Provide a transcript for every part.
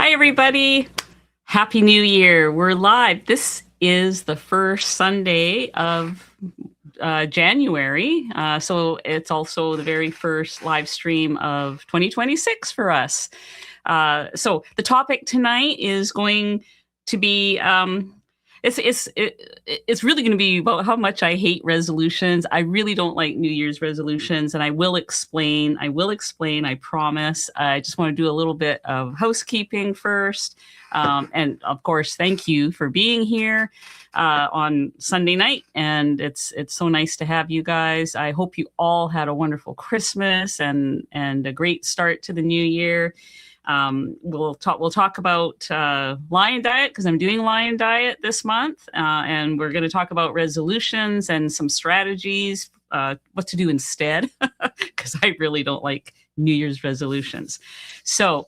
Hi, everybody. Happy New Year. We're live. This is the first Sunday of January. So it's also the very first live stream of 2026 for us. So the topic tonight is going to be it's really going to be about how much I hate resolutions. I really don't like New Year's resolutions, and I will explain. I promise. I just want to do a little bit of housekeeping first, and of course, thank you for being here on Sunday night. And it's so nice to have you guys. I hope you all had a wonderful Christmas and a great start to the new year. We'll talk about Lion Diet, because I'm doing Lion Diet this month, and we're going to talk about resolutions and some strategies, what to do instead, because I really don't like New Year's resolutions. So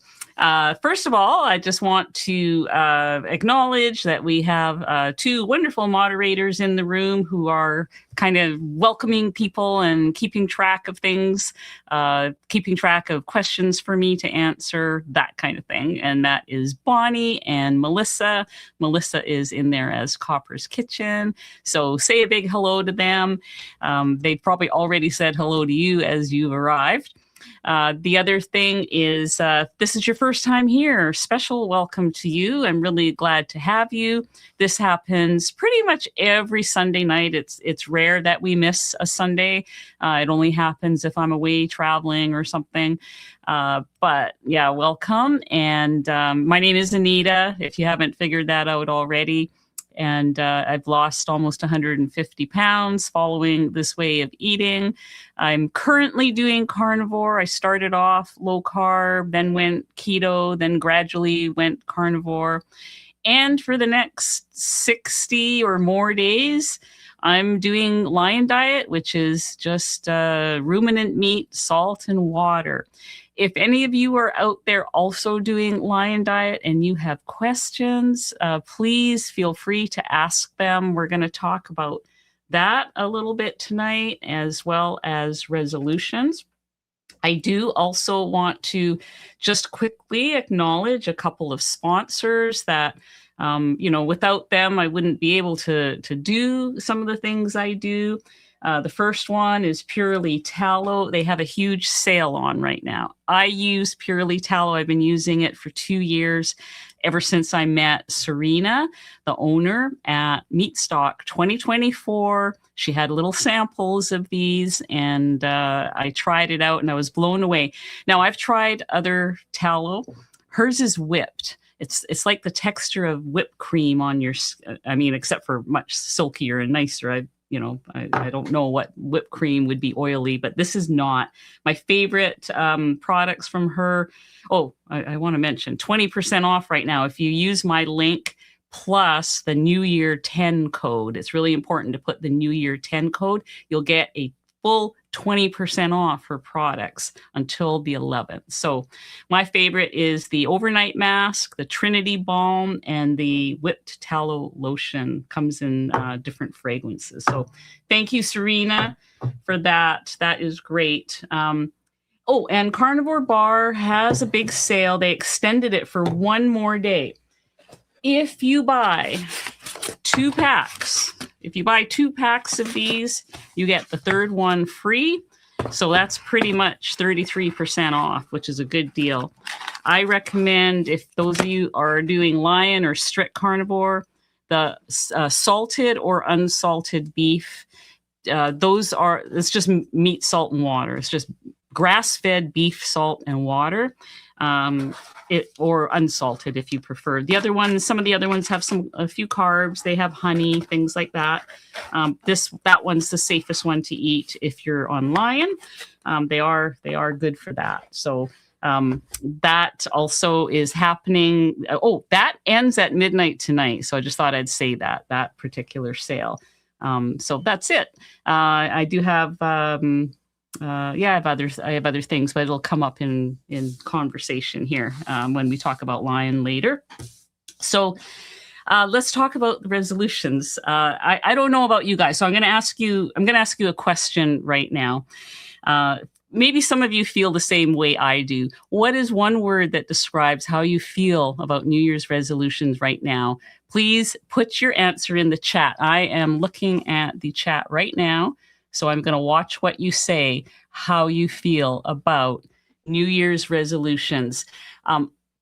first of all, I just want to acknowledge that we have two wonderful moderators in the room who are kind of welcoming people and keeping track of things, keeping track of questions for me to answer, that kind of thing. And that is Bonnie and Melissa. Melissa is in there as Copper's Kitchen. So say a big hello to them. They've probably already said hello to you as you've arrived. The other thing is, this is your first time here. Special welcome to you. I'm really glad to have you. This happens pretty much every Sunday night. It's rare that we miss a Sunday. It only happens if I'm away traveling or something. But yeah, welcome. And my name is Anita, if you haven't figured that out already. And I've lost almost 150 pounds following this way of eating. I'm currently doing carnivore. I started off low carb, then went keto, then gradually went carnivore. And for the next 60 or more days, I'm doing Lion Diet, which is just ruminant meat, salt, and water. If any of you are out there also doing Lion Diet and you have questions, please feel free to ask them. We're going to talk about that a little bit tonight, as well as resolutions. I do also want to just quickly acknowledge a couple of sponsors that, without them, I wouldn't be able to do some of the things I do. The first one is Purely Tallow. They have a huge sale on right now. I use Purely Tallow. I've been using it for 2 years, ever since I met Serena, the owner, at Meatstock 2024. She had little samples of these, and I tried it out, and I was blown away. Now, I've tried other tallow. Hers is whipped. It's like the texture of whipped cream on your, except for much silkier and nicer. I don't know what whipped cream would be oily, but this is not. My favorite products from her. Oh, I want to mention 20% off right now if you use my link plus the New Year 10 code. It's really important to put the New Year 10 code. You'll get a full 20% off her products until the 11th. So my favorite is the overnight mask, the Trinity balm, and the whipped tallow lotion. Comes in different fragrances. So thank you, Serena, for that. That is great. And Carnivore Bar has a big sale. They extended it for one more day. If you buy 2 packs, of these, you get the third one free. So that's pretty much 33% off, which is a good deal. I recommend, if those of you are doing Lion or strict carnivore, the salted or unsalted beef. It's just meat, salt, and water. It's just grass-fed beef, salt, and water. Or unsalted if you prefer. Some of the other ones have a few carbs. They have honey, things like that. That one's the safest one to eat if you're on Lion. They are good for that. So that also is happening. That ends at midnight tonight. So I just thought I'd say that particular sale. So that's it. I do have. I have other things, but it'll come up in conversation here when we talk about Lion later. So let's talk about the resolutions. I don't know about you guys, so I'm going to ask you a question right now. maybe some of you feel the same way I do. What is one word that describes how you feel about New Year's resolutions right now? Please put your answer in the chat. I am looking at the chat right now, so I'm going to watch what you say, how you feel about New Year's resolutions.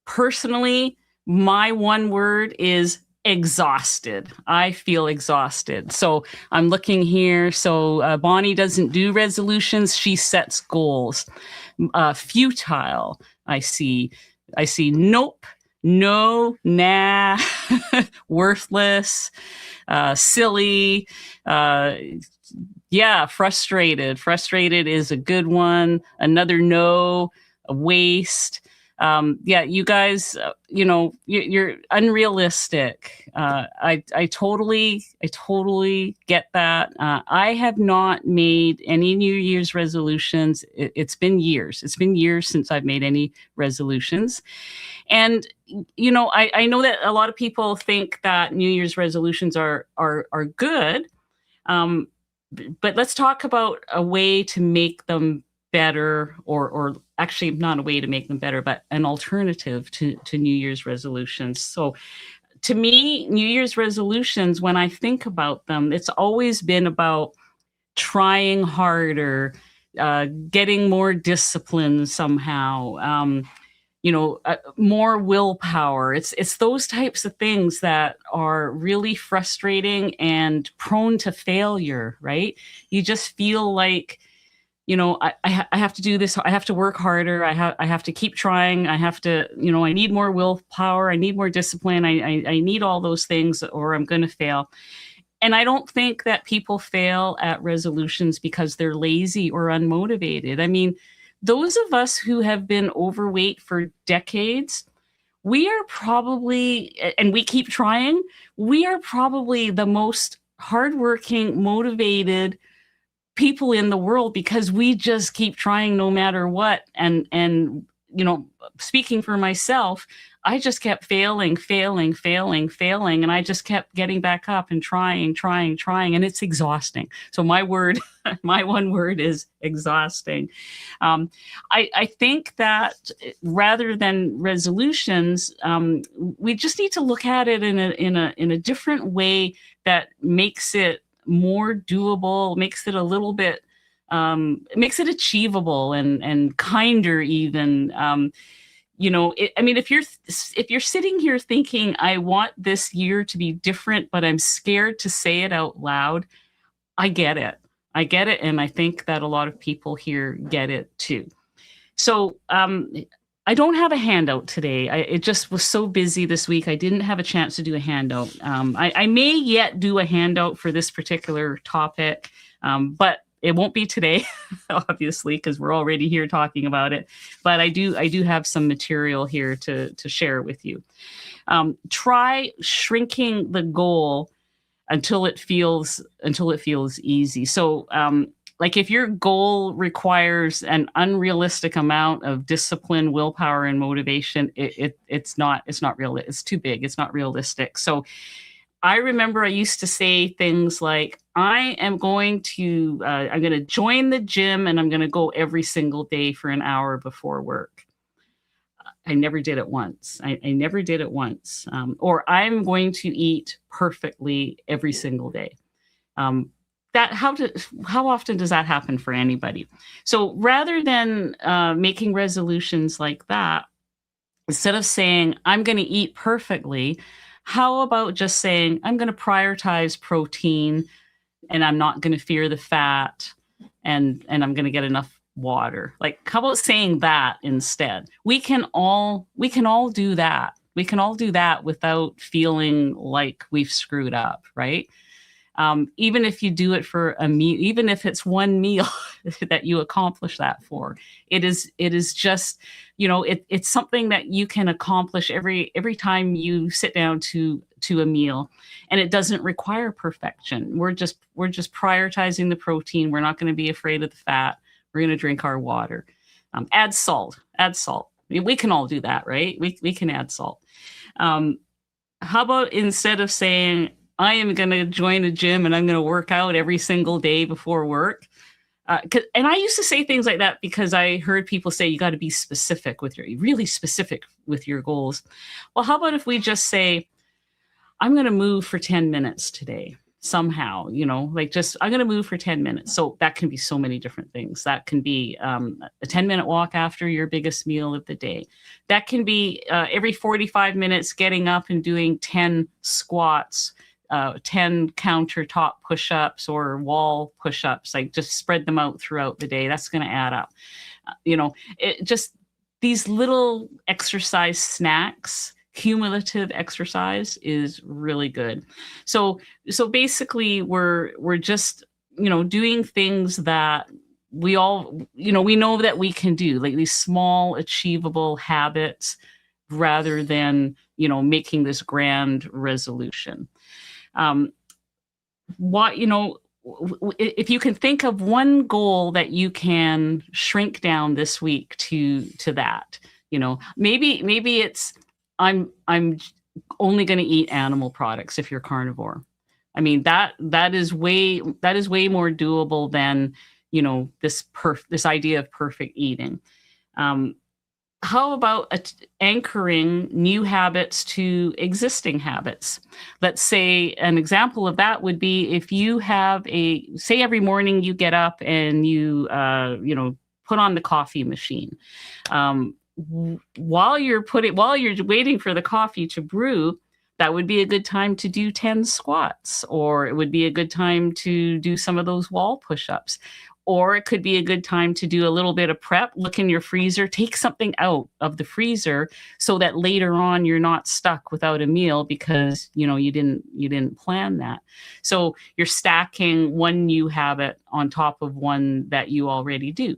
Personally, my one word is exhausted. I feel exhausted. So I'm looking here. So Bonnie doesn't do resolutions. She sets goals. Futile. I see nope, no, nah, worthless, silly. Yeah, frustrated. Frustrated is a good one. Another no, a waste. Yeah, you guys, you're unrealistic. I totally get that. I have not made any New Year's resolutions. It's been years. It's been years since I've made any resolutions. And, I know that a lot of people think that New Year's resolutions are good. But let's talk about a way to make them better, or actually not a way to make them better, but an alternative to New Year's resolutions. So to me, New Year's resolutions, when I think about them, it's always been about trying harder, getting more discipline somehow, more willpower. It's those types of things that are really frustrating and prone to failure, right? You just feel like, I have to do this. I have to work harder. I have to keep trying. I have to, I need more willpower. I need more discipline. I need all those things, or I'm going to fail. And I don't think that people fail at resolutions because they're lazy or unmotivated. I mean, those of us who have been overweight for decades, we are probably, and we keep trying, we are probably the most hardworking, motivated people in the world, because we just keep trying no matter what. And speaking for myself, I just kept failing. And I just kept getting back up and trying. And it's exhausting. So my one word is exhausting. I think that rather than resolutions, we just need to look at it in a different way that makes it more doable, makes it a little bit, makes it achievable and kinder even. If you're sitting here thinking, I want this year to be different, but I'm scared to say it out loud, I get it. And I think that a lot of people here get it too. So I don't have a handout today. It just was so busy this week. I didn't have a chance to do a handout. I may yet do a handout for this particular topic, but it won't be today, obviously, because we're already here talking about it. But I do have some material here to share with you. Try shrinking the goal until it feels easy. So, like if your goal requires an unrealistic amount of discipline, willpower, and motivation, it's not real. It's too big. It's not realistic. So I remember I used to say things like, I'm going to join the gym and I'm going to go every single day for an hour before work. I never did it once. I never did it once. Or I'm going to eat perfectly every single day. How often does that happen for anybody? So rather than making resolutions like that, instead of saying, I'm going to eat perfectly, how about just saying, I'm going to prioritize protein, and I'm not going to fear the fat, and I'm going to get enough water? Like, how about saying that instead? We can all do that. We can all do that without feeling like we've screwed up, right? Even if you do it for a meal, even if it's one meal that you accomplish that for, it is just, it's something that you can accomplish every time you sit down to a meal, and it doesn't require perfection. We're just prioritizing the protein. We're not going to be afraid of the fat. We're going to drink our water. Add salt. We can all do that, right? We can add salt. How about instead of saying, I am going to join a gym and I'm going to work out every single day before work, And I used to say things like that because I heard people say you got to be really specific with your goals. Well, how about if we just say, I'm going to move for 10 minutes today somehow, like just I'm going to move for 10 minutes. So that can be so many different things. That can be a 10-minute walk after your biggest meal of the day. That can be every 45 minutes getting up and doing 10 squats, 10 countertop push-ups or wall push-ups, like just spread them out throughout the day. That's going to add up. It just these little exercise snacks. Cumulative exercise is really good. So basically we're just, doing things that we all, we know that we can do, like these small achievable habits rather than, making this grand resolution. If you can think of one goal that you can shrink down this week to that, maybe it's, I'm only going to eat animal products if you're carnivore. I mean, that is way more doable than, this idea of perfect eating. How about anchoring new habits to existing habits? Let's say an example of that would be if you have say every morning you get up and you put on the coffee machine. While you're waiting for the coffee to brew, that would be a good time to do 10 squats, or it would be a good time to do some of those wall push-ups, or it could be a good time to do a little bit of prep, look in your freezer, take something out of the freezer so that later on you're not stuck without a meal because, you didn't plan that. So you're stacking one new habit on top of one that you already do.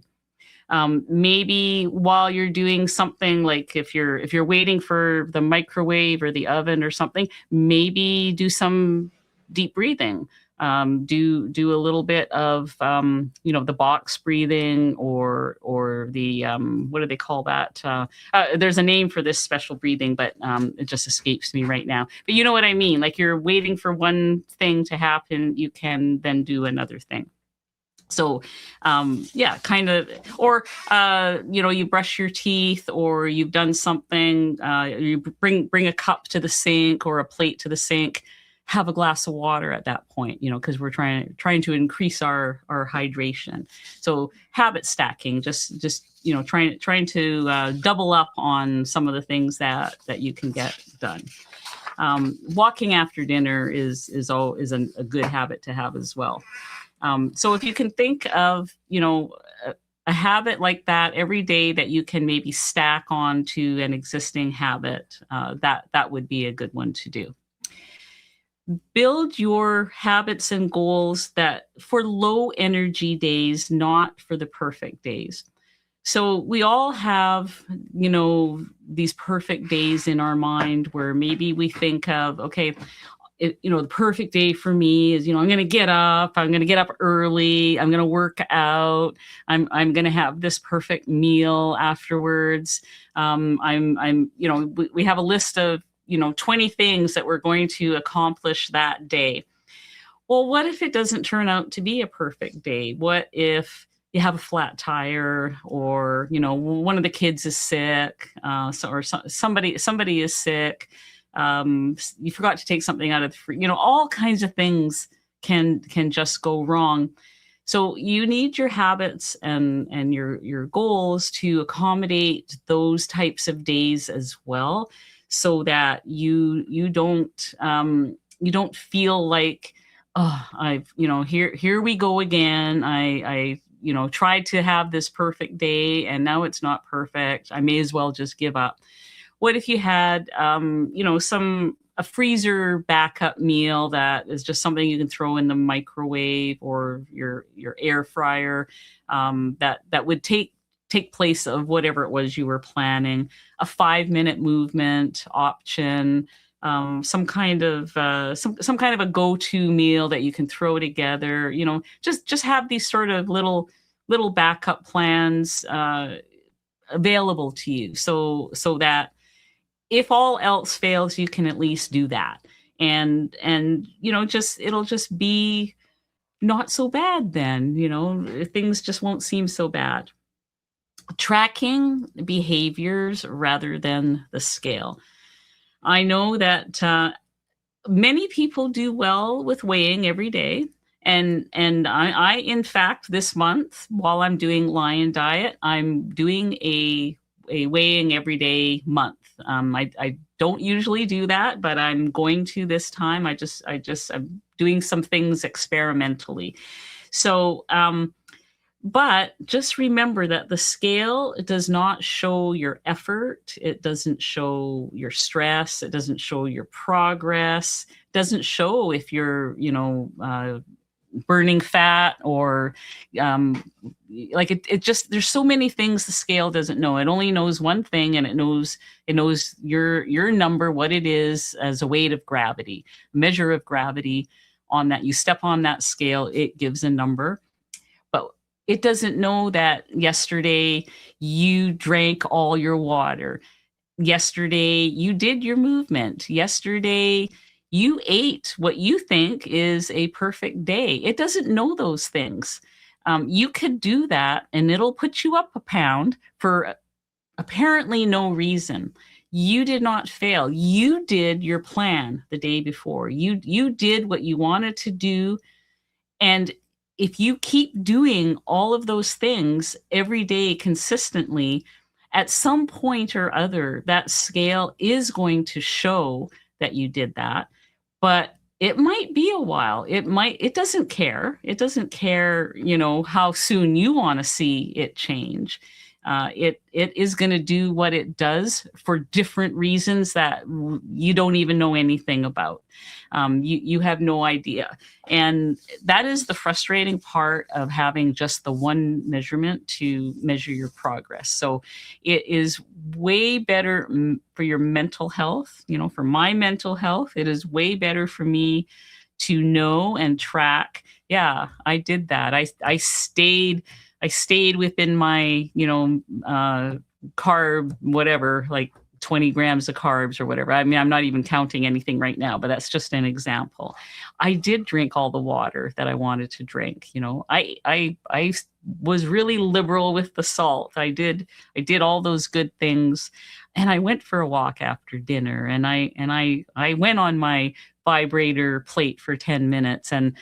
Maybe while you're doing something, like if you're waiting for the microwave or the oven or something, maybe do some deep breathing. Do a little bit of the box breathing or the what do they call that? There's a name for this special breathing, but it just escapes me right now. But you know what I mean? Like you're waiting for one thing to happen, you can then do another thing. So, kind of, or, you brush your teeth or you've done something, you bring a cup to the sink or a plate to the sink, have a glass of water at that point, because we're trying to increase our hydration. So habit stacking, just trying to double up on some of the things that you can get done. Walking after dinner is a good habit to have as well. So if you can think of, a habit like that every day that you can maybe stack on to an existing habit, that would be a good one to do. Build your habits and goals that for low energy days, not for the perfect days. So we all have, these perfect days in our mind where maybe we think of, okay, the perfect day for me is, I'm going to get up early. I'm going to work out. I'm going to have this perfect meal afterwards. We have a list of, 20 things that we're going to accomplish that day. Well, what if it doesn't turn out to be a perfect day? What if you have a flat tire, or, one of the kids is sick, somebody is sick. You forgot to take something out of the fridge. All kinds of things can just go wrong. So you need your habits and your goals to accommodate those types of days as well, so that you don't feel like, oh, I've here we go again. I tried to have this perfect day and now it's not perfect. I may as well just give up. What if you had, a freezer backup meal that is just something you can throw in the microwave or your air fryer, that would take place of whatever it was you were planning, a 5-minute movement option, some kind of a go-to meal that you can throw together. Just have these sort of little backup plans available to you, so that if all else fails, you can at least do that. And it'll just be not so bad then, things just won't seem so bad. Tracking behaviors rather than the scale. I know that many people do well with weighing every day. And I in fact, this month, while I'm doing Lion Diet, I'm doing a weighing every day month. I don't usually do that, but I'm going to this time. I'm doing some things experimentally. So, but just remember that the scale does not show your effort. It doesn't show your stress. It doesn't show your progress. It doesn't show if you're, burning fat or like it just, there's so many things the scale doesn't know. It only knows one thing, and it knows your number, what it is, as a weight of gravity, measure of gravity. On that, you step on that scale, it gives a number. But it doesn't know that yesterday you drank all your water. Yesterday you did your movement. Yesterday you ate what you think is a perfect day. It doesn't know those things. You could do that and it'll put you up a pound for apparently no reason. You did not fail. You did your plan the day before. You did what you wanted to do. And if you keep doing all of those things every day consistently, at some point or other, that scale is going to show that you did that. But it might be a while. It doesn't care. It doesn't care, how soon you want to see it change. It is going to do what it does for different reasons that you don't even know anything about. You have no idea. And that is the frustrating part of having just the one measurement to measure your progress. So it is way better for your mental health. For my mental health, it is way better for me to know and track. Yeah, I did that. I stayed within my, carb, whatever, like 20 grams of carbs or whatever. I mean, I'm not even counting anything right now, but that's just an example. I did drink all the water that I wanted to drink. I was really liberal with the salt. I did all those good things. And I went for a walk after dinner, and I went on my vibrator plate for 10 minutes. And,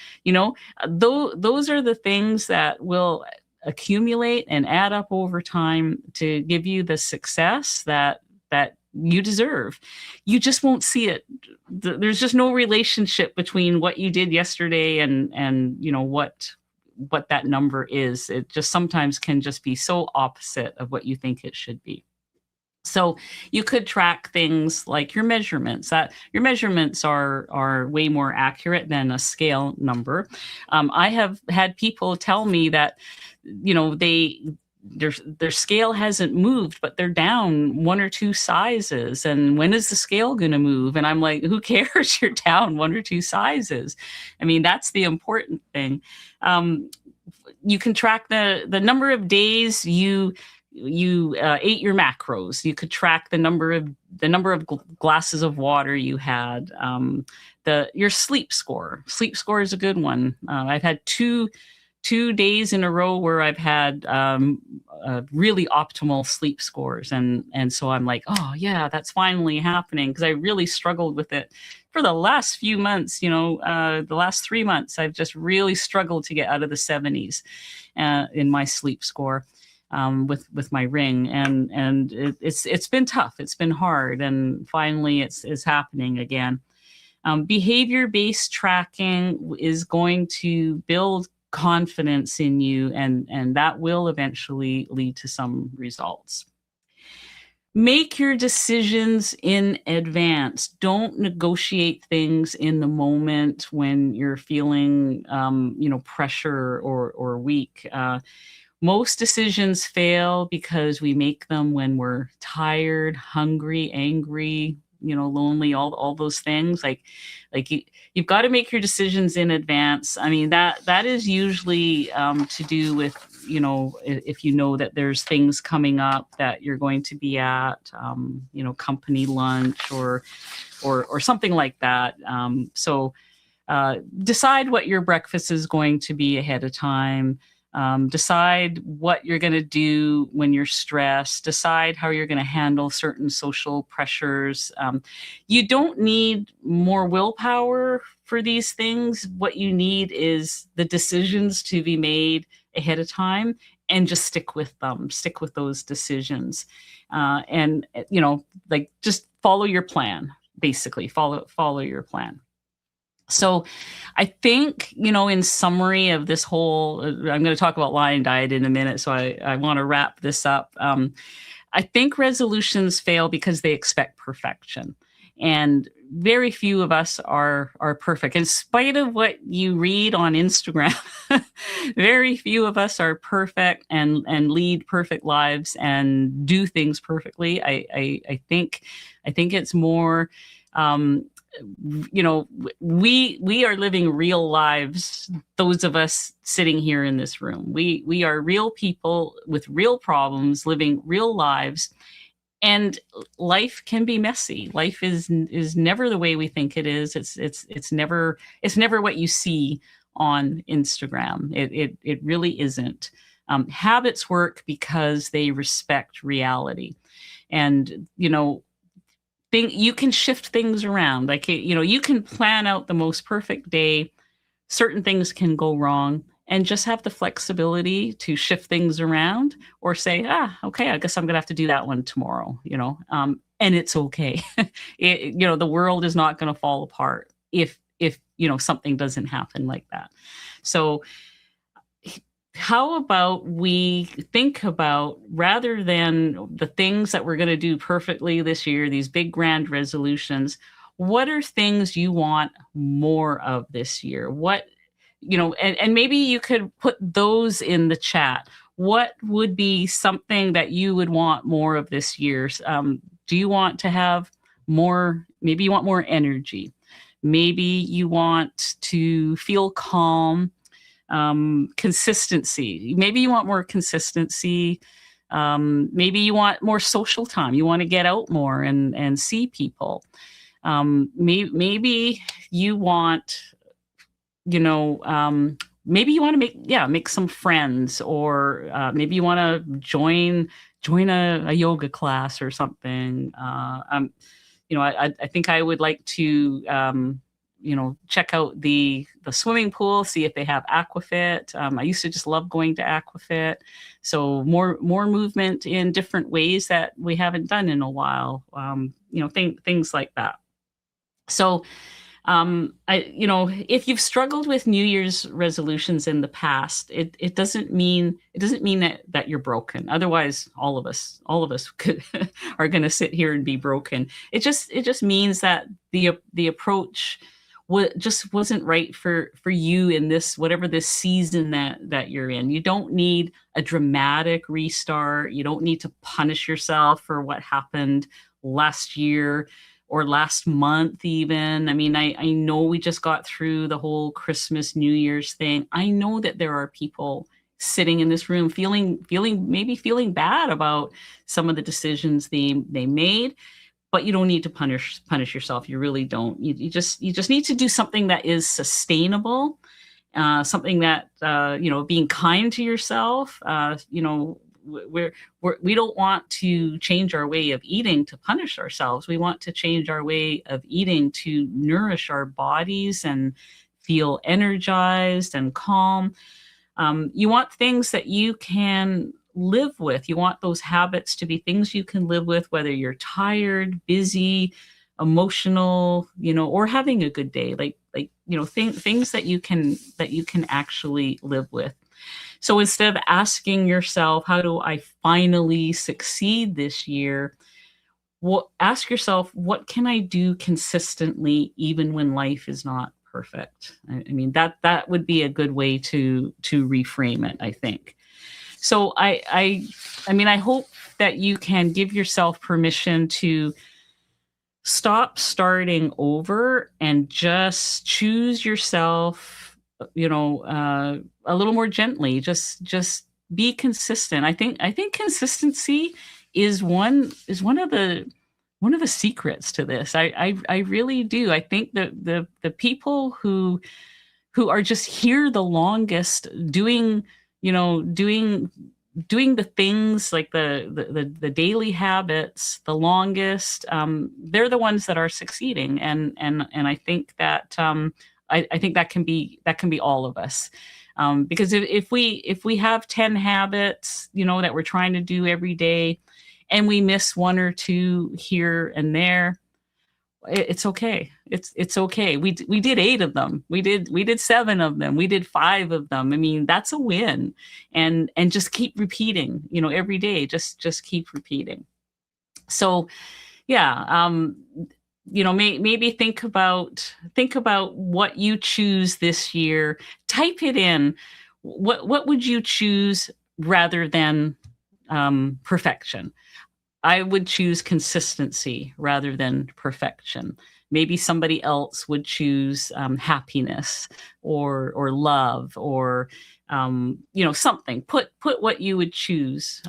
those are the things that will accumulate and add up over time to give you the success that you deserve. You just won't see it. There's just no relationship between what you did yesterday and what that number is. It just sometimes can just be so opposite of what you think it should be. So you could track things like your measurements. That your measurements are way more accurate than a scale number. I have had people tell me that their scale hasn't moved, but they're down 1 or 2 sizes. And when is the scale going to move? And I'm like, who cares? You're down 1 or 2 sizes. I mean, that's the important thing. You can track the number of days you ate your macros. You could track the number of glasses of water you had. Your sleep score. Sleep score is a good one. I've had two days in a row where I've had really optimal sleep scores, and so I'm like, oh yeah, that's finally happening, because I really struggled with it for the last few months. The last 3 months, I've just really struggled to get out of the 70s in my sleep score. With my ring, and it's been tough. It's been hard, and finally it's happening again. Behavior-based tracking is going to build confidence in you, and that will eventually lead to some results. Make your decisions in advance. Don't negotiate things in the moment when you're feeling pressure or weak. Most decisions fail because we make them when we're tired, hungry, angry, lonely, all those things. Like you've got to make your decisions in advance. I mean, that is usually to do with, if you know that there's things coming up that you're going to be at, company lunch or something like that. So decide what your breakfast is going to be ahead of time. Decide what you're going to do when you're stressed. Decide how you're going to handle certain social pressures. You don't need more willpower for these things. What you need is the decisions to be made ahead of time, and just stick with them. Stick with those decisions, and like just follow your plan. Basically, follow your plan. So I think, in summary of this whole, I'm going to talk about lion diet in a minute, so I want to wrap this up. I think resolutions fail because they expect perfection. And very few of us are perfect. In spite of what you read on Instagram, very few of us are perfect and lead perfect lives and do things perfectly. I think it's more, we are living real lives. Those of us sitting here in this room, we are real people with real problems, living real lives. And life can be messy. Life is never the way we think it is. It's never what you see on Instagram. It really isn't. Habits work because they respect reality, and you can shift things around. Like you can plan out the most perfect day. Certain things can go wrong, and just have the flexibility to shift things around, or say, okay, I guess I'm going to have to do that one tomorrow, and it's okay. The world is not going to fall apart if something doesn't happen like that. So how about we think about, rather than the things that we're going to do perfectly this year, these big grand resolutions, what are things you want more of this year? What, and maybe you could put those in the chat. What would be something that you would want more of this year? Do you want to have more? Maybe you want more energy. Maybe you want to feel calm. Consistency. Maybe you want more consistency. Maybe you want more social time. You want to get out more and see people. Maybe you want, maybe you want to make some friends, or maybe you want to join a yoga class or something. I think I would like to, check out the swimming pool, see if they have Aquafit. I used to just love going to Aquafit. So more movement in different ways that we haven't done in a while. Things like that. So, if you've struggled with New Year's resolutions in the past, it doesn't mean that you're broken. Otherwise, all of us are going to sit here and be broken. It just means that the approach just wasn't right for you in this, whatever this season that you're in. You don't need a dramatic restart. You don't need to punish yourself for what happened last year or last month even. I mean, I know we just got through the whole Christmas, New Year's thing. I know that there are people sitting in this room feeling bad about some of the decisions they made, but you don't need to punish yourself. You really don't. You just need to do something that is sustainable, something that, being kind to yourself. We don't want to change our way of eating to punish ourselves. We want to change our way of eating to nourish our bodies and feel energized and calm. You want things that you can live with. You want those habits to be things you can live with, whether you're tired, busy, emotional, or having a good day, things that you can actually live with. So instead of asking yourself, how do I finally succeed this year? Well, ask yourself, what can I do consistently even when life is not perfect? I mean, that would be a good way to reframe it, I think. So I hope that you can give yourself permission to stop starting over and just choose yourself, a little more gently. Just be consistent. I think consistency is one of the one of the secrets to this. I really do. I think that the people who are just here the longest, doing, doing the things like the daily habits the longest, they're the ones that are succeeding. And I think that, I think that can be all of us. Because if we have 10 habits, that we're trying to do every day, and we miss one or two here and there, it's okay. It's okay. We did 8 of them. We did 7 of them. We did 5 of them. I mean, that's a win. And just keep repeating, every day. Just keep repeating. So yeah, maybe think about what you choose this year. Type it in. What would you choose rather than perfection? I would choose consistency rather than perfection. Maybe somebody else would choose happiness or love, or something. Put what you would choose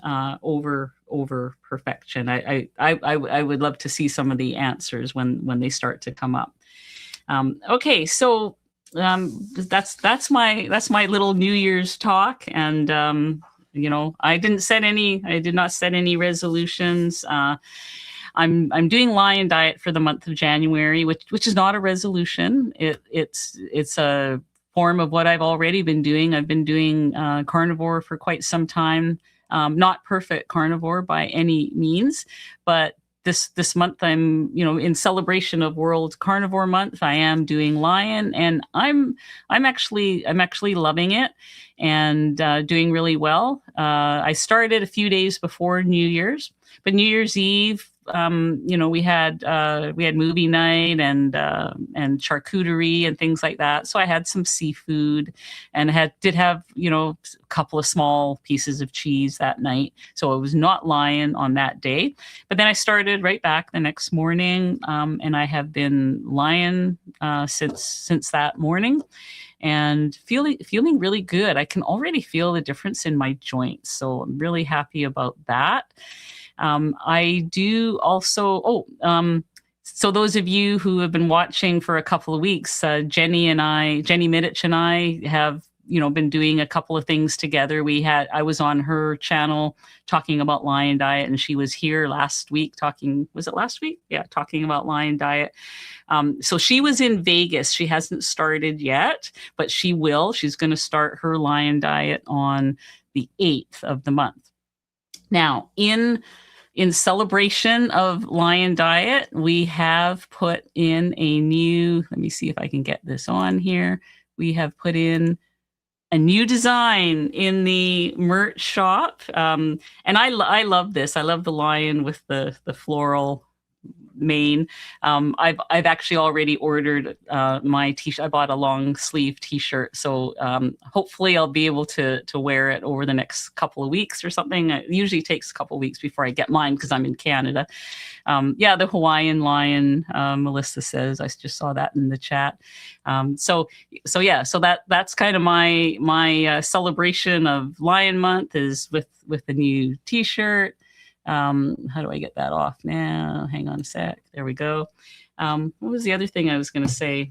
over perfection. I would love to see some of the answers when they start to come up. Okay, so that's my little New Year's talk. And I did not set any resolutions. I'm doing Lion Diet for the month of January, which is not a resolution. It's a form of what I've already been doing. I've been doing carnivore for quite some time. Not perfect carnivore by any means, but this month I'm, in celebration of World Carnivore Month, I am doing Lion, and I'm actually loving it and doing really well. I started a few days before New Year's, but New Year's Eve, we had movie night and charcuterie and things like that. So I had some seafood, and did have a couple of small pieces of cheese that night. So I was not Lion on that day. But then I started right back the next morning, and I have been Lion since that morning, and feeling really good. I can already feel the difference in my joints, so I'm really happy about that. I do also, so those of you who have been watching for a couple of weeks, Jenny Middich and I have, been doing a couple of things together. I was on her channel talking about Lion Diet, and she was here last week was it last week? Yeah, talking about Lion Diet. So she was in Vegas. She hasn't started yet, but she will. She's going to start her Lion Diet on the 8th of the month. Now, in celebration of Lion Diet, we have put in a new, let me see if I can get this on here. We have put in a new design in the merch shop. And I love this. I love the lion with the floral mane. I've actually already ordered my t-shirt. I bought a long sleeve t-shirt, so hopefully I'll be able to wear it over the next couple of weeks or something. It usually takes a couple of weeks before I get mine because I'm in Canada. The Hawaiian lion, Melissa says. I just saw that in the chat. So that's kind of my celebration of Lion Month is with the new t-shirt. How do I get that off now? Hang on a sec. There we go. What was the other thing I was going to say?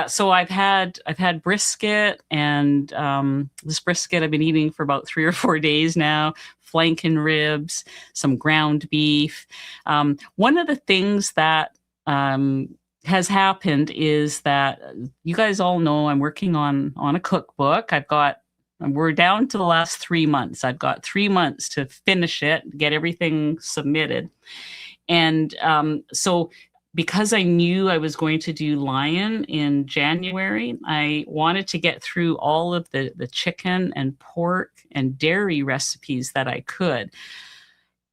So I've had brisket, and this brisket I've been eating for about 3 or 4 days now. Flank and ribs, some ground beef. One of the things that has happened is that you guys all know I'm working on a cookbook. We're down to the last 3 months. I've got 3 months to finish it, get everything submitted. And so because I knew I was going to do Lion in January, I wanted to get through all of the chicken and pork and dairy recipes that I could.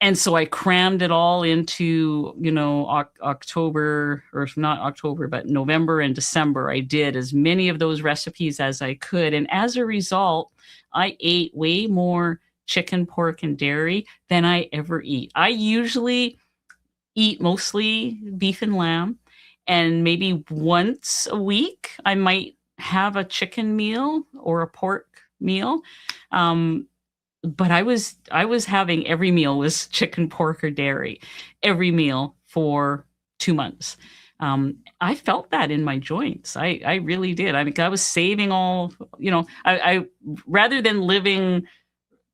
And so I crammed it all into, October, or not October, but November and December. I did as many of those recipes as I could. And as a result, I ate way more chicken, pork, and dairy than I ever eat. I usually eat mostly beef and lamb, and maybe once a week, I might have a chicken meal or a pork meal. But I was having every meal was chicken, pork, or dairy, every meal for 2 months. I felt that in my joints. I really did. I mean, I was saving all, I rather than living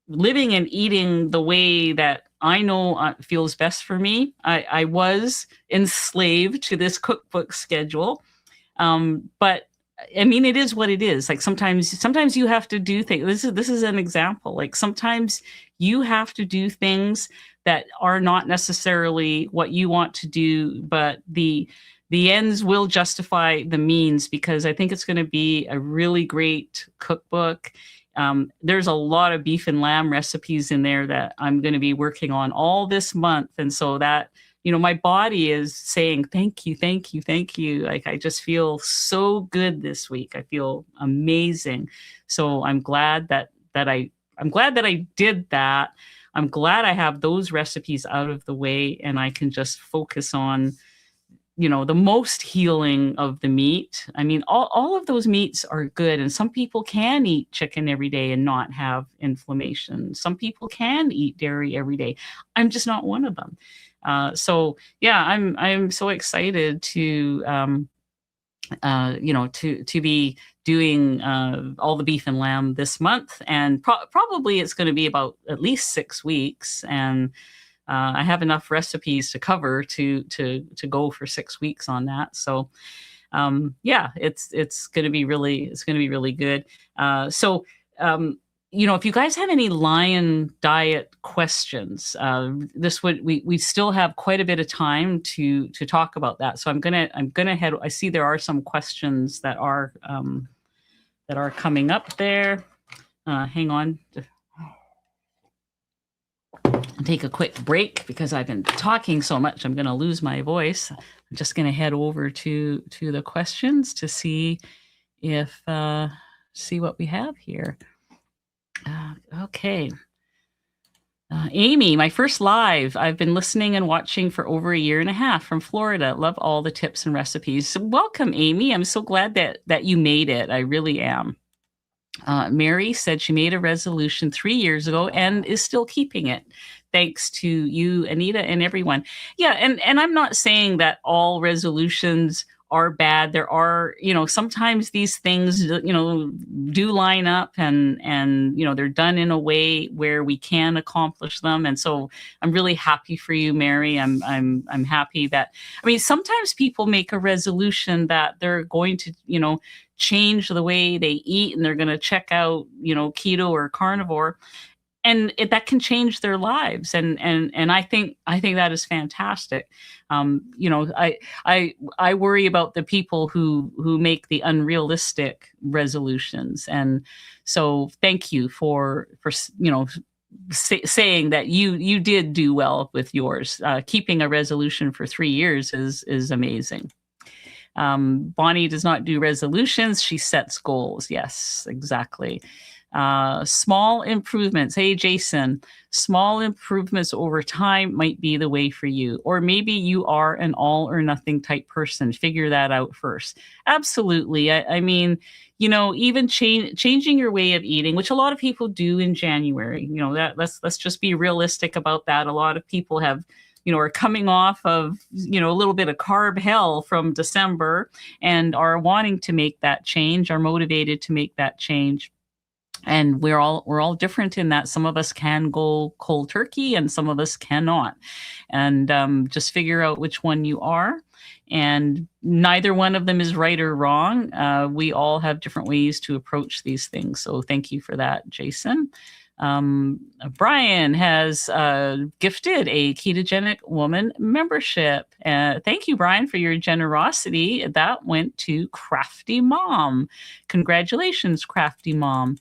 and eating the way that I know feels best for me, I was enslaved to this cookbook schedule. But I mean, it is what it is. Like sometimes you have to do things. This is an example. Like sometimes you have to do things that are not necessarily what you want to do, but the ends will justify the means, because I think it's going to be a really great cookbook. There's a lot of beef and lamb recipes in there that I'm going to be working on all this month. And so that, my body is saying, thank you, thank you, thank you. Like, I just feel so good this week. I feel amazing. So I'm glad that I did that. I'm glad I have those recipes out of the way, and I can just focus on, the most healing of the meat. I mean, all of those meats are good. And some people can eat chicken every day and not have inflammation. Some people can eat dairy every day. I'm just not one of them. So yeah, I'm so excited to, to be doing all the beef and lamb this month. And probably it's going to be about at least 6 weeks. And I have enough recipes to cover to go for 6 weeks on that. So yeah, it's going to be really good. So if you guys have any lion diet questions, we still have quite a bit of time to talk about that. So I'm gonna head. I see there are some questions that are coming up there. Hang on. Take a quick break because I've been talking so much. I'm going to lose my voice. I'm just going to head over to the questions to see what we have here. Okay. Amy, my first live. I've been listening and watching for over a year and a half from Florida. Love all the tips and recipes. So welcome, Amy. I'm so glad that you made it. I really am. Mary said she made a resolution 3 years ago and is still keeping it. Thanks to you, Anita, and everyone. Yeah, and I'm not saying that all resolutions are bad. There are, sometimes these things, do line up, and they're done in a way where we can accomplish them. And so I'm really happy for you, Mary. I'm happy that, I mean, sometimes people make a resolution that they're going to, change the way they eat, and they're going to check out, keto or carnivore, and that can change their lives. And I think that is fantastic. I worry about the people who make the unrealistic resolutions. And so thank you for saying that you did do well with yours. Keeping a resolution for 3 years is amazing. Bonnie does not do resolutions. She sets goals. Yes, exactly. Small improvements. Hey, Jason, small improvements over time might be the way for you. Or maybe you are an all or nothing type person. Figure that out first. Absolutely. I mean, even changing your way of eating, which a lot of people do in January, that let's just be realistic about that. A lot of people have, are coming off of, a little bit of carb hell from December and are wanting to make that change, are motivated to make that change. And we're all different in that. Some of us can go cold turkey and some of us cannot. And just figure out which one you are. And neither one of them is right or wrong. We all have different ways to approach these things. So thank you for that, Jason. Brian has gifted a Ketogenic Woman membership. Thank you, Brian, for your generosity. That went to Crafty Mom. Congratulations, Crafty Mom.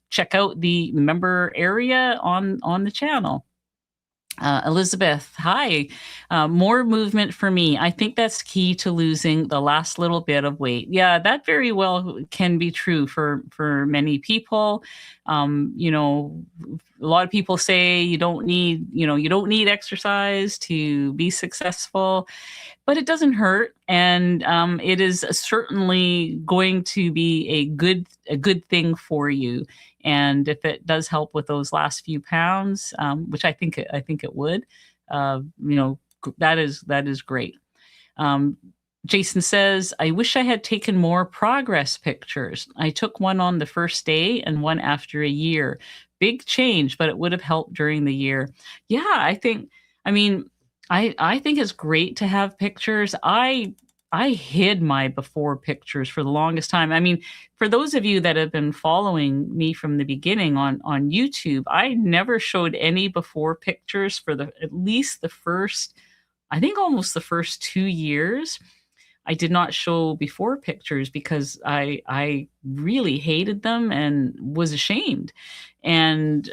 Check out the member area on the channel. Elizabeth, hi. More movement for me. I think that's key to losing the last little bit of weight. Yeah, that very well can be true for many people. A lot of people say you don't need exercise to be successful, but it doesn't hurt, and it is certainly going to be a good thing for you. And if it does help with those last few pounds, which I think it would, that is great. Jason says, I wish I had taken more progress pictures. I took one on the first day and one after a year. Big change, but it would have helped during the year. Yeah, I mean, I think it's great to have pictures. I hid my before pictures for the longest time. I mean, for those of you that have been following me from the beginning on YouTube, I never showed any before pictures for at least the first, I think almost the first 2 years. I did not show before pictures because I really hated them and was ashamed. And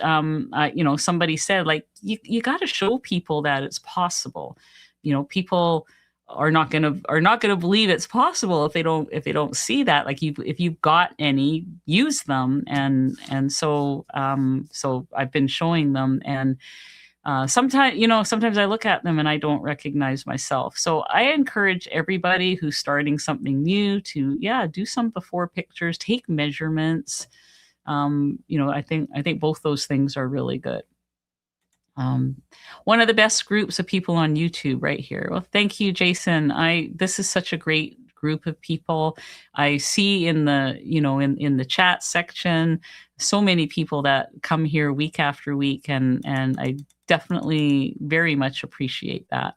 somebody said, like, you got to show people that it's possible. People are not gonna believe it's possible if they don't see that. Like, if you've got any, use them. So I've been showing them. And sometimes I look at them and I don't recognize myself. So I encourage everybody who's starting something new to, do some before pictures, take measurements. I think both those things are really good. One of the best groups of people on YouTube right here. Well, thank you, Jason. This is such a great group of people. I see in the, in the chat section, so many people that come here week after week, and I definitely very much appreciate that.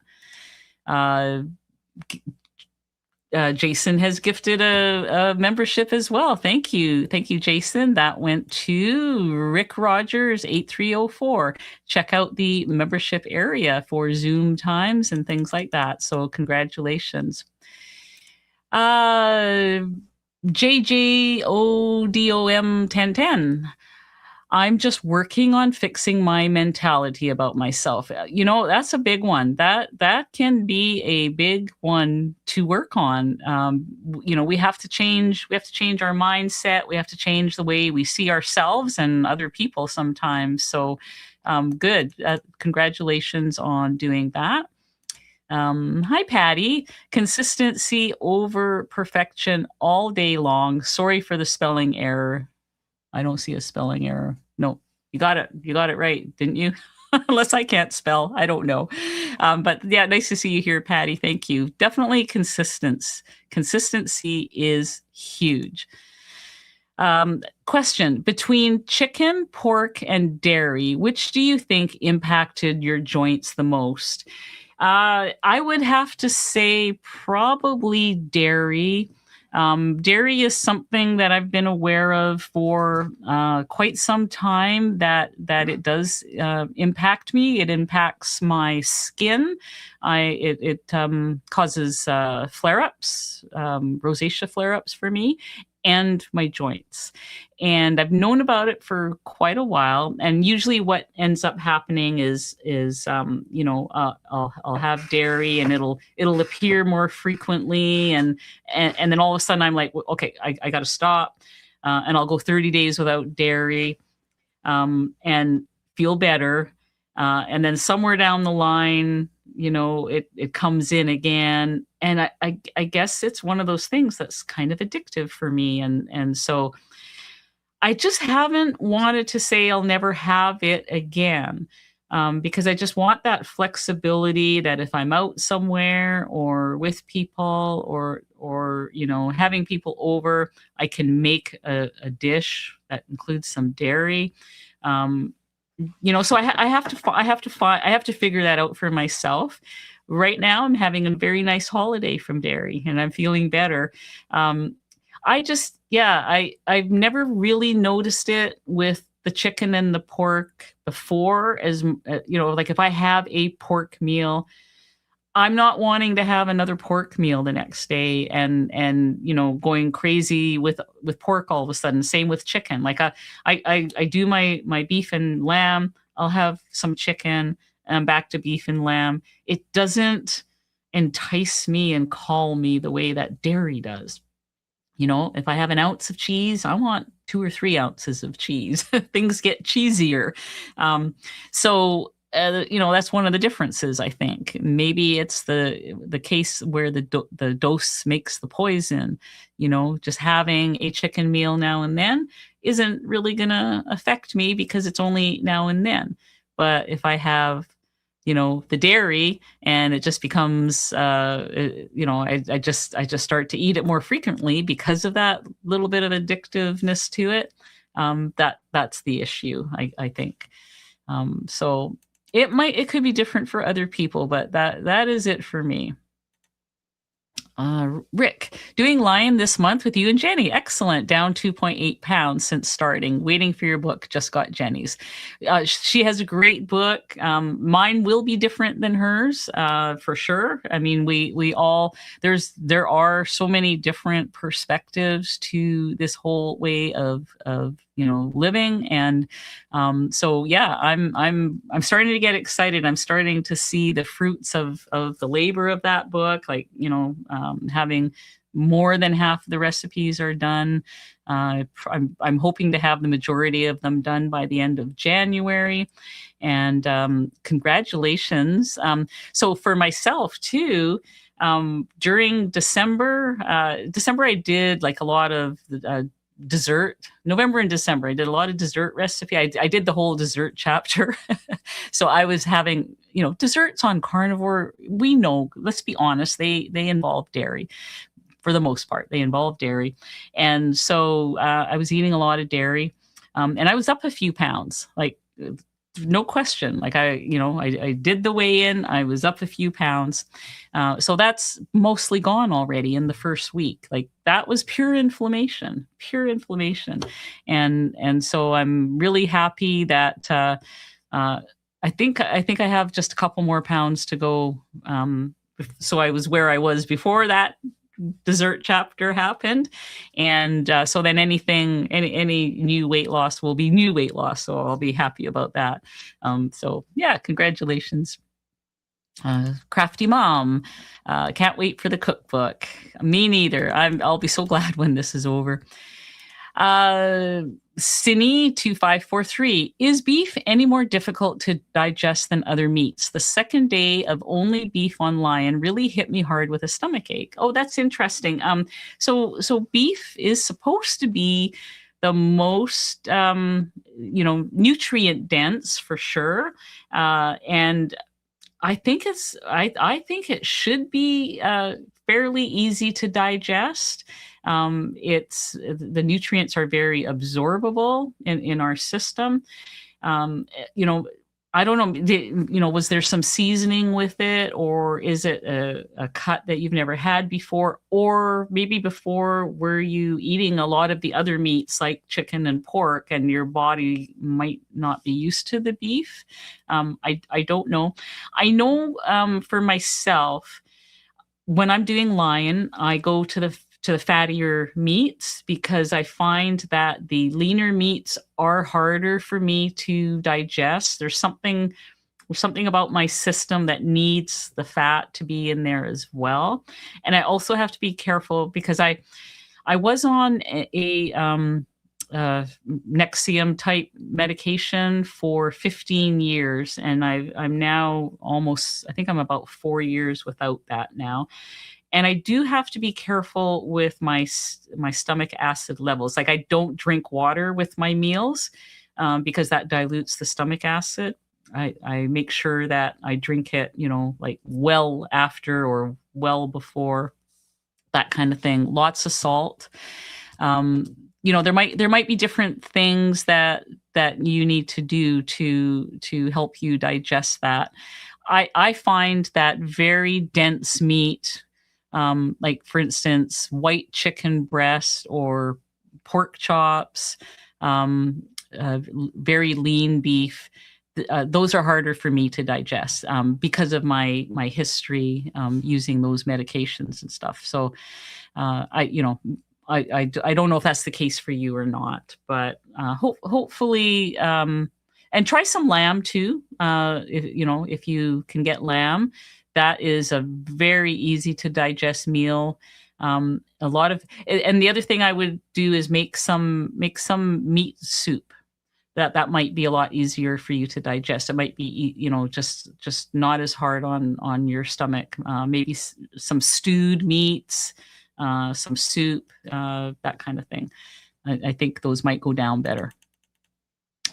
Jason has gifted a membership as well. Thank you, Jason. That went to Rick Rogers 8304. Check out the membership area for Zoom times and things like that. So congratulations. JJODOM 1010. I'm just working on fixing my mentality about myself. That's a big one. That can be a big one to work on. We have to change our mindset. We have to change the way we see ourselves and other people sometimes. So good. Congratulations on doing that. Hi, Patty. Consistency over perfection all day long. Sorry for the spelling error. I don't see a spelling error. No, you got it. You got it right, didn't you? Unless I can't spell, I don't know. But yeah, nice to see you here, Patty. Thank you. Definitely consistency is huge. Question: between chicken, pork, and dairy, which do you think impacted your joints the most? I would have to say probably dairy. Dairy is something that I've been aware of for quite some time, that it does impact me. It impacts my skin. It causes flare-ups, rosacea flare-ups for me, and my joints. And I've known about it for quite a while. And usually what ends up happening is I'll have dairy and it'll appear more frequently. And then all of a sudden I'm like, well, okay, I got to stop. And I'll go 30 days without dairy and feel better. And then somewhere down the line, it comes in again. And I guess it's one of those things that's kind of addictive for me. And so I just haven't wanted to say I'll never have it again, because I just want that flexibility that if I'm out somewhere or with people or having people over, I can make a dish that includes some dairy. So I have to figure that out for myself. Right now, I'm having a very nice holiday from dairy, and I'm feeling better. I've never really noticed it with the chicken and the pork before, as like if I have a pork meal, I'm not wanting to have another pork meal the next day and going crazy with pork all of a sudden. Same with chicken. Like I do my beef and lamb, I'll have some chicken and I'm back to beef and lamb. It doesn't entice me and call me the way that dairy does. If I have an ounce of cheese, I want 2 or 3 ounces of cheese. Things get cheesier. That's one of the differences, I think. Maybe it's the case where the dose makes the poison. Just having a chicken meal now and then isn't really going to affect me because it's only now and then. But if I have the dairy, and it just becomes, I just start to eat it more frequently because of that little bit of addictiveness to it. That's the issue, I think. So it could be different for other people, but that is it for me. Rick, doing Lion this month with you and Jenny. Excellent. Down 2.8 pounds since starting. Waiting for your book. Just got Jenny's. She has a great book. Mine will be different than hers, for sure. I mean, we all there are so many different perspectives to this whole way of living, and so yeah, I'm starting to get excited. I'm starting to see the fruits of the labor of that book, like having more than half the recipes are done. I'm hoping to have the majority of them done by the end of January, and congratulations. So for myself too, during December I did like a lot of dessert. November and December I did a lot of dessert recipe. I did the whole dessert chapter. So I was having desserts on Carnivore. We know, let's be honest, they involve dairy. For the most part, they involve dairy. And so I was eating a lot of dairy, and I was up a few pounds, like no question. Like I did the weigh-in, I was up a few pounds. So that's mostly gone already in the first week. Like that was pure inflammation. And so I'm really happy that I think I have just a couple more pounds to go. So I was where I was before that dessert chapter happened, and so then any new weight loss will be new weight loss, so I'll be happy about that. So yeah, congratulations. Crafty mom, can't wait for the cookbook. Me neither. I'll be so glad when this is over. Cine 2543, is beef any more difficult to digest than other meats? The second day of only beef on Lion really hit me hard with a stomach ache. Oh, that's interesting. So beef is supposed to be the most nutrient dense for sure, and I think I think it should be fairly easy to digest. It's the nutrients are very absorbable in our system. I don't know. Was there some seasoning with it, or is it a cut that you've never had before, or maybe before were you eating a lot of the other meats like chicken and pork, and your body might not be used to the beef? I don't know. I know for myself, when I'm doing Lion, I go to the fattier meats because I find that the leaner meats are harder for me to digest. There's something about my system that needs the fat to be in there as well. And I also have to be careful because I was on a Nexium type medication for 15 years, and I'm now I think I'm about 4 years without that now. And I do have to be careful with my stomach acid levels. Like I don't drink water with my meals because that dilutes the stomach acid. I make sure that I drink it, like well after or well before, that kind of thing. Lots of salt. There might be different things that you need to do to help you digest that. I find that very dense meat, like for instance, white chicken breast or pork chops, very lean beef. Those are harder for me to digest because of my history using those medications and stuff. So I don't know if that's the case for you or not, but hopefully, and try some lamb too. If you can get lamb, that is a very easy to digest meal. And the other thing I would do is make some meat soup. That might be a lot easier for you to digest. It might be, just not as hard on your stomach. Maybe some stewed meats, some soup, that kind of thing. I think those might go down better.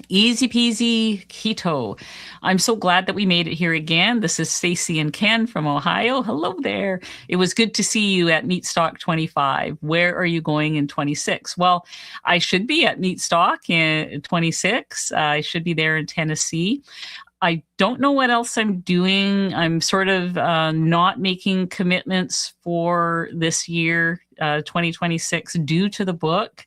Easy peasy keto. I'm so glad that we made it here again. This is Stacy and Ken from Ohio. Hello there. It was good to see you at Meatstock 25. Where are you going in 26? Well, I should be at Meatstock in 26. I should be there in Tennessee. I don't know what else I'm doing. I'm sort of not making commitments for this year, 2026, due to the book.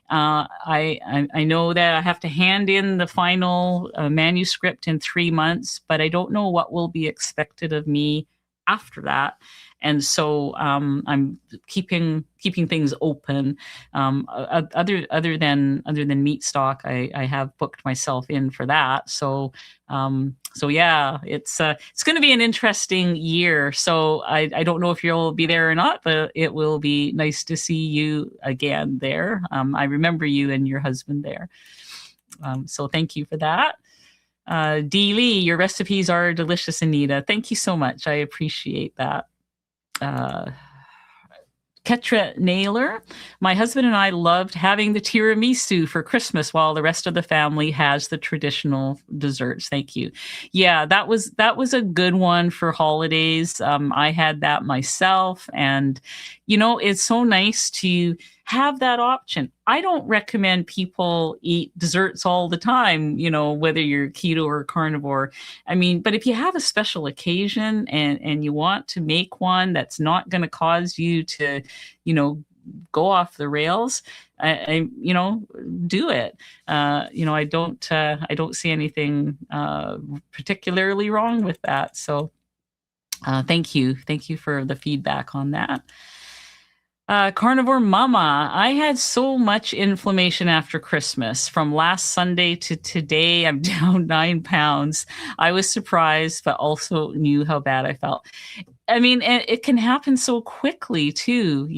I know that I have to hand in the final manuscript in 3 months, but I don't know what will be expected of me after that. And so I'm keeping things open. Other than Meatstock, I have booked myself in for that. So yeah, it's going to be an interesting year. So I don't know if you'll be there or not, but it will be nice to see you again there. I remember you and your husband there. So thank you for that. Dee Lee, your recipes are delicious, Anita. Thank you so much. I appreciate that. Ketra Naylor, my husband and I loved having the tiramisu for Christmas while the rest of the family has the traditional desserts. Thank you. Yeah, that was a good one for holidays. I had that myself, and it's so nice to have that option. I don't recommend people eat desserts all the time, whether you're keto or carnivore. I mean, but if you have a special occasion and you want to make one that's not going to cause you to, go off the rails, do it. I don't see anything particularly wrong with that. So thank you for the feedback on that. Carnivore Mama, I had so much inflammation after Christmas. From last Sunday to today, I'm down 9 pounds. I was surprised, but also knew how bad I felt. I mean, it can happen so quickly too,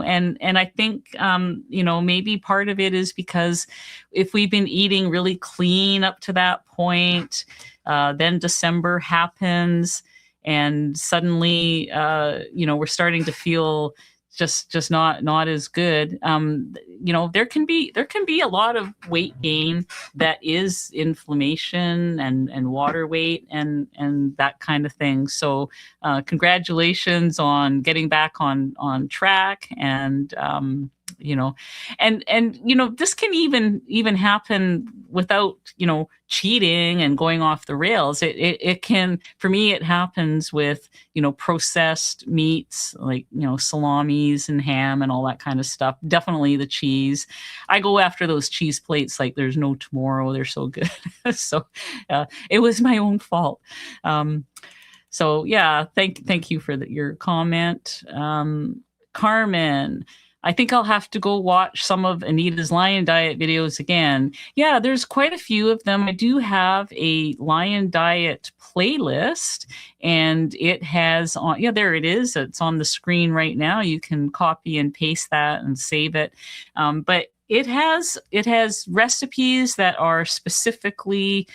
and I think, maybe part of it is because if we've been eating really clean up to that point, then December happens and suddenly, we're starting to feel just not as good. There can be a lot of weight gain that is inflammation and water weight and that kind of thing. So congratulations on getting back on track, and this can even happen without cheating and going off the rails. It can, for me, it happens with processed meats like salamis and ham and all that kind of stuff. Definitely the cheese. I go after those cheese plates like there's no tomorrow. They're so good. So it was my own fault. So yeah, thank you for your comment. Carmen, I think I'll have to go watch some of Anita's Lion Diet videos again. Yeah, there's quite a few of them. I do have a Lion Diet playlist, and it has there it is. It's on the screen right now. You can copy and paste that and save it. But it has recipes that are specifically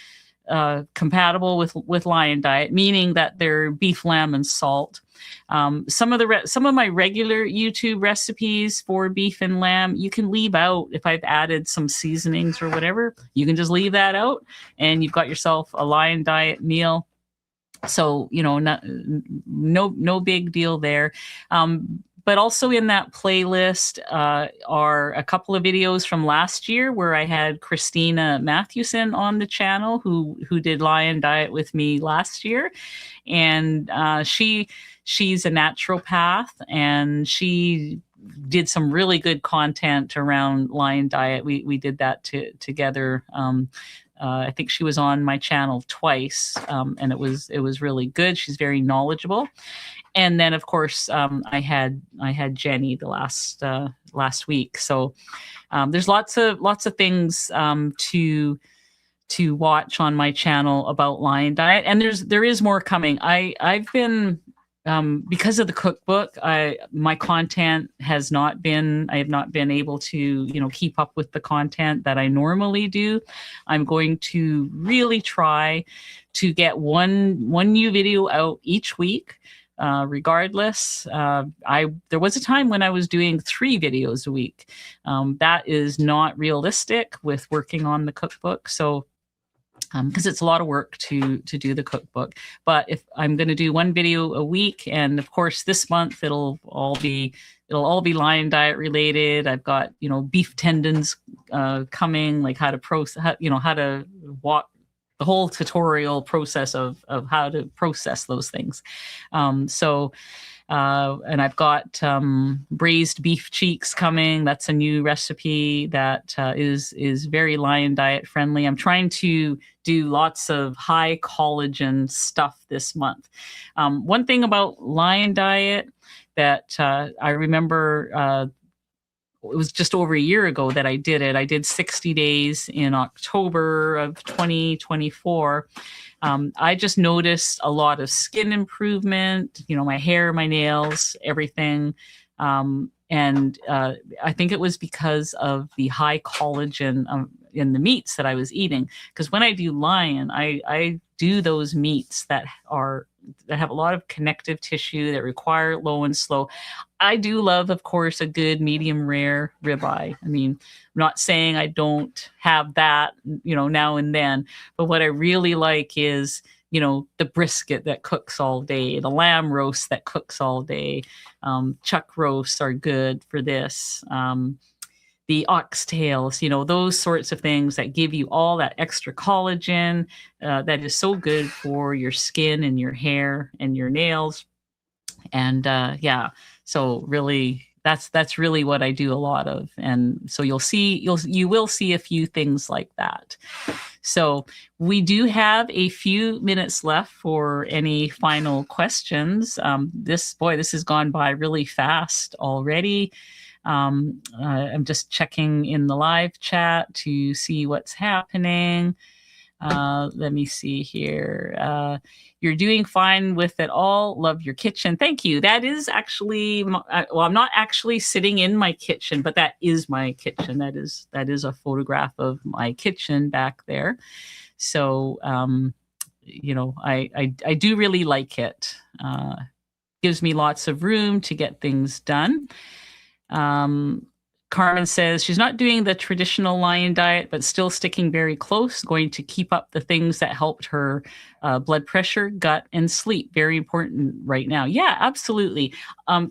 compatible with Lion Diet, meaning that they're beef, lamb, and salt. Some of my regular YouTube recipes for beef and lamb, you can leave out. If I've added some seasonings or whatever, you can just leave that out, and you've got yourself a Lion Diet meal. So no big deal there. But also in that playlist are a couple of videos from last year where I had Christina Mathewson on the channel who did Lion Diet with me last year. And she's a naturopath, and she did some really good content around Lion Diet. We did that together. I think she was on my channel twice, and it was really good. She's very knowledgeable. And then, of course, I had Jenny the last week. So there's lots of things to watch on my channel about Lion Diet, and there is more coming. I've been because of the cookbook, my content I have not been able to keep up with the content that I normally do. I'm going to really try to get one new video out each week. regardless. There was a time when I was doing 3 videos a week. That is not realistic with working on the cookbook. So because it's a lot of work to do the cookbook. But if I'm going to do 1 video a week, and of course this month it'll all be lion diet related. I've got beef tendons coming, like how to process, how to walk the whole tutorial process of how to process those things. And I've got braised beef cheeks coming. That's a new recipe that is very lion diet friendly. I'm trying to do lots of high collagen stuff this month. One thing about lion diet that I remember, it was just over a year ago that I did it. I did 60 days in October of 2024. I just noticed a lot of skin improvement, my hair, my nails, everything. And I think it was because of the high collagen in the meats that I was eating. Because when I do lion, I do those meats that have a lot of connective tissue that require low and slow. I do love, of course, a good medium rare ribeye. I mean, I'm not saying I don't have that, now and then, but what I really like is, the brisket that cooks all day, the lamb roast that cooks all day. Chuck roasts are good for this. The oxtails, those sorts of things that give you all that extra collagen that is so good for your skin and your hair and your nails. And so really that's really what I do a lot of. And so you will see a few things like that. So we do have a few minutes left for any final questions. This has gone by really fast already. I'm just checking in the live chat to see what's happening. Let me see here. You're doing fine with it all. Love your kitchen. Thank you. That is actually, I'm not actually sitting in my kitchen, but that is my kitchen. That is a photograph of my kitchen back there. So, I do really like it. Gives me lots of room to get things done. Carmen says she's not doing the traditional lion diet, but still sticking very close, going to keep up the things that helped her blood pressure, gut, and sleep. Very important right now. Yeah, absolutely.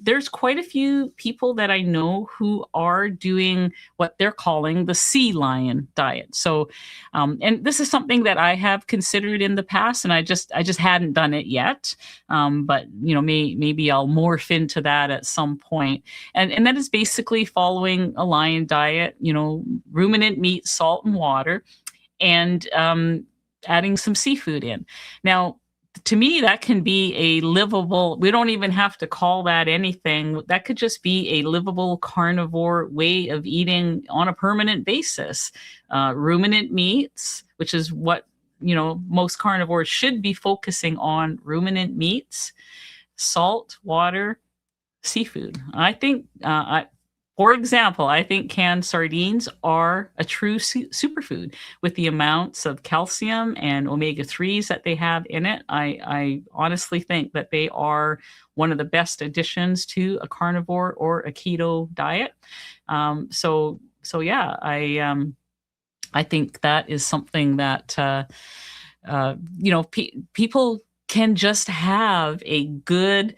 There's quite a few people that I know who are doing what they're calling the sea lion diet. So, and this is something that I have considered in the past, and I just hadn't done it yet. But maybe I'll morph into that at some point. And that is basically following a lion diet, ruminant meat, salt, and water, and adding some seafood in. Now, to me, that can be a livable, we don't even have to call that anything. That could just be a livable carnivore way of eating on a permanent basis. Ruminant meats, which is what, most carnivores should be focusing on, ruminant meats, salt, water, seafood. I think, for example, I think canned sardines are a true superfood with the amounts of calcium and omega-3s that they have in it. I honestly think that they are one of the best additions to a carnivore or a keto diet. So yeah, I think that is something that people can just have a good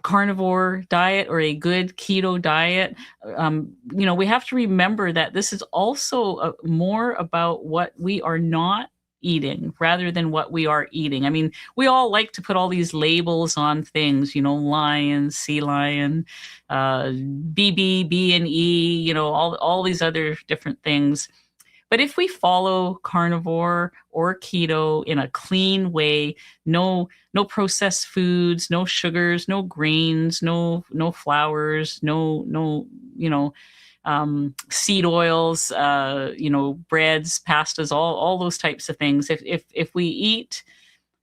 carnivore diet or a good keto diet. We have to remember that this is also more about what we are not eating rather than what we are eating. I mean, we all like to put all these labels on things, lion, sea lion, BB, B and E, all these other different things. But if we follow carnivore or keto in a clean way, no processed foods, no sugars, no grains, no flours, no seed oils, breads, pastas, all those types of things. If we eat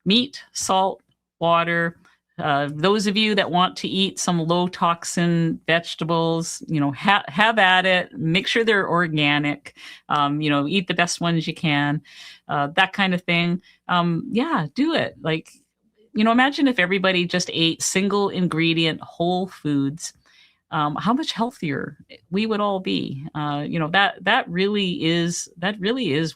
meat, salt, water, those of you that want to eat some low toxin vegetables, have at it. Make sure they're organic. Eat the best ones you can. That kind of thing. Do it. Like, imagine if everybody just ate single ingredient whole foods, how much healthier we would all be. That really is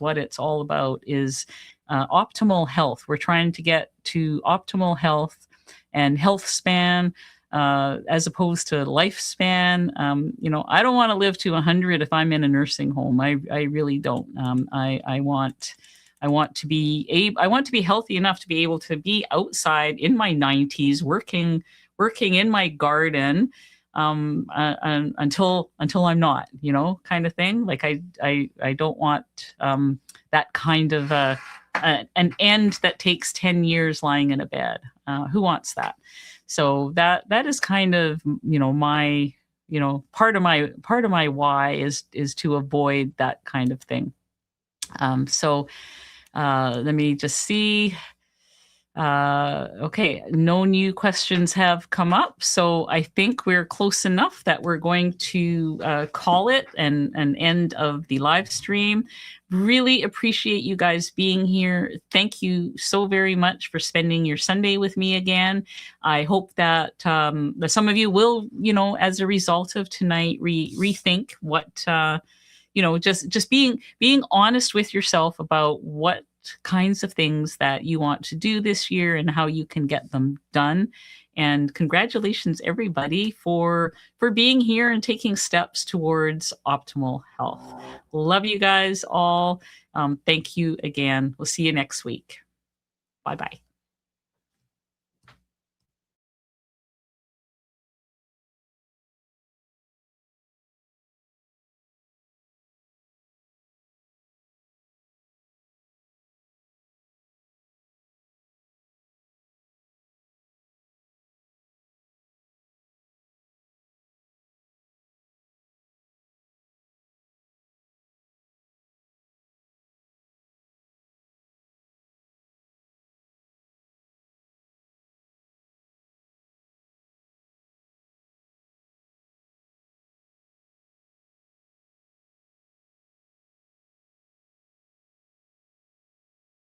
what it's all about, is optimal health. We're trying to get to optimal health and health span, as opposed to lifespan. I don't want to live to 100 if I'm in a nursing home. I really don't. I want to be healthy enough to be able to be outside in my 90s working in my garden, until I'm not, kind of thing. Like I don't want that kind of an end that takes 10 years lying in a bed. Who wants that? So that is kind of, my, part of my why is to avoid that kind of thing. So let me just see. Okay, no new questions have come up, so I think we're close enough that we're going to call it an end of the live stream. Really appreciate you guys being here. Thank you so very much for spending your Sunday with me again. I hope that that some of you will, as a result of tonight, rethink what, just being honest with yourself about what kinds of things that you want to do this year and how you can get them done. And congratulations, everybody, for being here and taking steps towards optimal health. Love you guys all. Thank you again. We'll see you next week. Bye-bye.